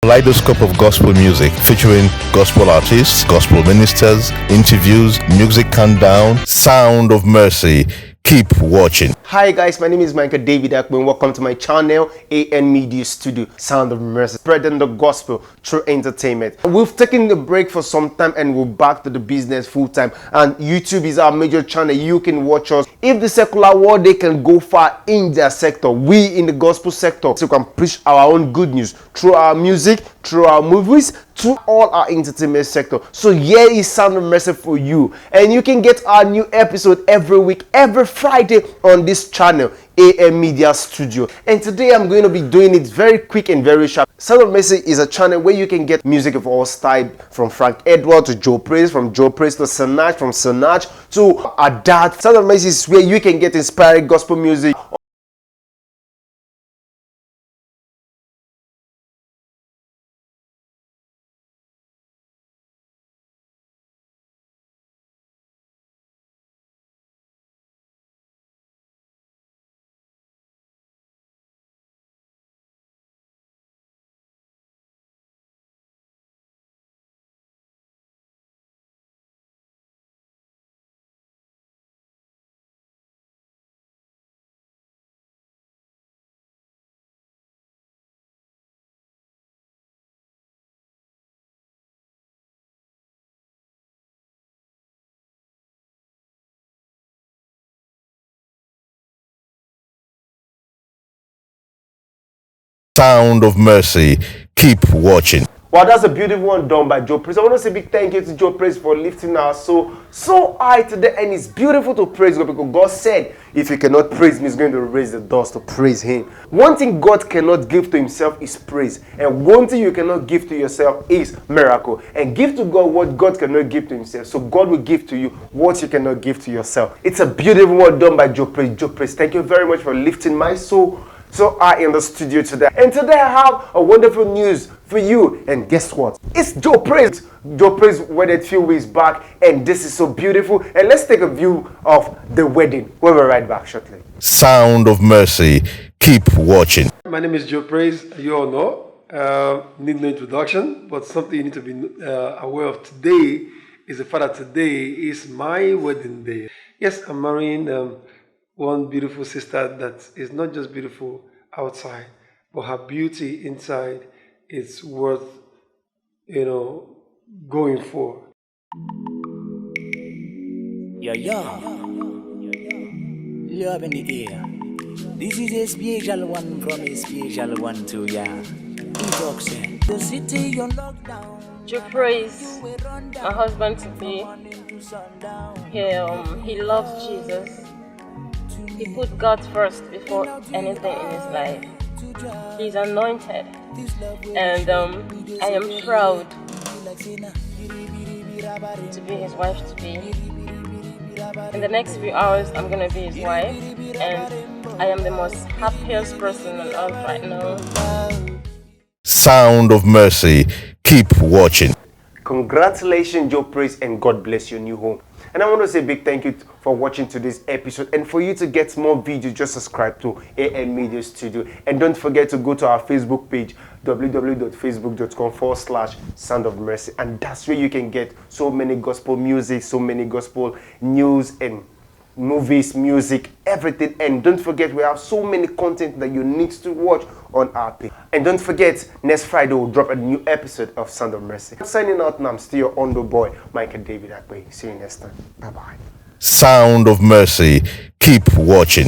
kaleidoscope of gospel music featuring gospel artists, gospel ministers, interviews, music countdown, Sound of Mercy. Keep watching. Hi guys, my name is Michael David Akbe and welcome to my channel, AN Media Studio, Sound of Mercy, spreading the gospel through entertainment. We've taken the break for some time and we're back to the business full time, and YouTube is our major channel. You can watch us. If the secular world, they can go far in their sector, we in the gospel sector so we can preach our own good news through our music, through our movies, through all our entertainment sector. So here is Sound of Mercy for you, and you can get our new episode every week, every Friday on this channel, AM Media Studio. And today I'm going to be doing it very quick and very sharp. Sound of Mercy is a channel where you can get music of all styles, from Frank Edward to JEO Praise, from JEO Praise to Sinach, from Sinach to Adat. Sound of Mercy is where you can get inspiring gospel music. Sound of Mercy. Keep watching. Wow, that's a beautiful one done by JEO Praise. I want to say a big thank you to JEO Praise for lifting our soul so high today. And it's beautiful to praise God, because God said, if you cannot praise me, He's going to raise the doors to praise Him. One thing God cannot give to Himself is praise. And one thing you cannot give to yourself is miracle. And give to God what God cannot give to Himself. So God will give to you what you cannot give to yourself. It's a beautiful one done by JEO Praise. JEO Praise, thank you very much for lifting my soul so I in the studio today. And today I have a wonderful news for you. And guess what? It's JEO Praise. JEO Praise wedded a few weeks back, and this is so beautiful. And let's take a view of the wedding. We'll be right back shortly. Sound of Mercy. Keep watching. My name is JEO Praise. You all know. Need no introduction, but something you need to be aware of today is the fact that today is my wedding day. Yes, I'm marrying one beautiful sister that is not just beautiful outside, but her beauty inside is worth, going for. Yo, love in the air. This is a special one from a special one to ya. The city on lockdown. JEO Praise, my husband to be. He loves Jesus. He put God first before anything in his life. He's anointed, and I am proud to be his wife to be. In the next few hours, I'm gonna be his wife, and I am the most happiest person on earth right now. Sound of Mercy. Keep watching. Congratulations, JEO Praise, and God bless your new home. And I want to say a big thank you for watching today's episode. And for you to get more videos, just subscribe to AN Media Studio. And don't forget to go to our Facebook page, www.facebook.com/Sound of Mercy. And that's where you can get so many gospel music, so many gospel news and movies, music, everything. And don't forget, we have so many content that you need to watch on our page. And don't forget, next Friday we'll drop a new episode of Sound of Mercy. I'm signing out now. I'm still your Ondo boy, Michael David Akbe. See you next time. Bye-bye. Sound of Mercy. Keep watching.